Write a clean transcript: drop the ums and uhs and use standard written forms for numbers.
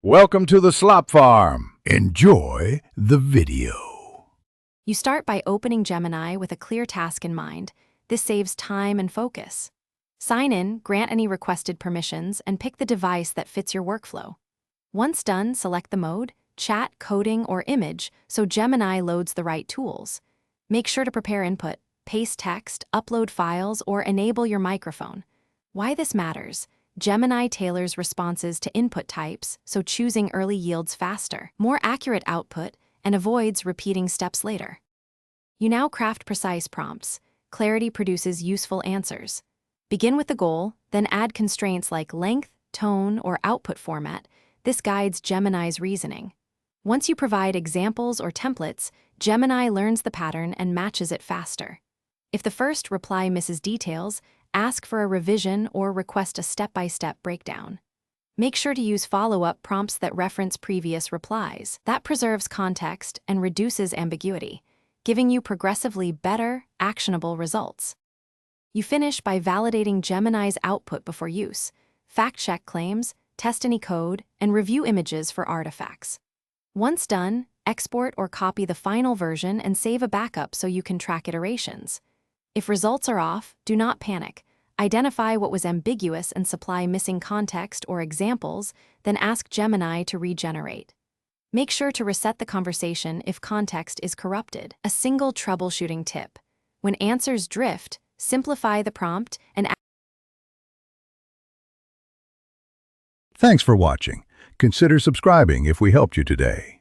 Welcome to the Slop Farm. Enjoy the video. You start by opening Gemini with a clear task in mind. This saves time and focus. Sign in, grant any requested permissions, and pick the device that fits your workflow. Once done, select the mode, chat, coding, or image, so Gemini loads the right tools. Make sure to prepare input, paste text, upload files, or enable your microphone. Why this matters? Gemini tailors responses to input types, so choosing early yields faster, more accurate output, and avoids repeating steps later. You now craft precise prompts. Clarity produces useful answers. Begin with the goal, then add constraints like length, tone, or output format. This guides Gemini's reasoning. Once you provide examples or templates, Gemini learns the pattern and matches it faster. If the first reply misses details, ask for a revision or request a step-by-step breakdown. Make sure to use follow-up prompts that reference previous replies. That preserves context and reduces ambiguity, giving you progressively better, actionable results. You finish by validating Gemini's output before use. Fact-check claims, test any code, and review images for artifacts. Once done, export or copy the final version and save a backup so you can track iterations. If results are off, do not panic. Identify what was ambiguous and supply missing context or examples, then ask Gemini to regenerate. Make sure to reset the conversation if context is corrupted. A single troubleshooting tip. When answers drift, simplify the prompt and Thanks for watching. Consider subscribing if we helped you today.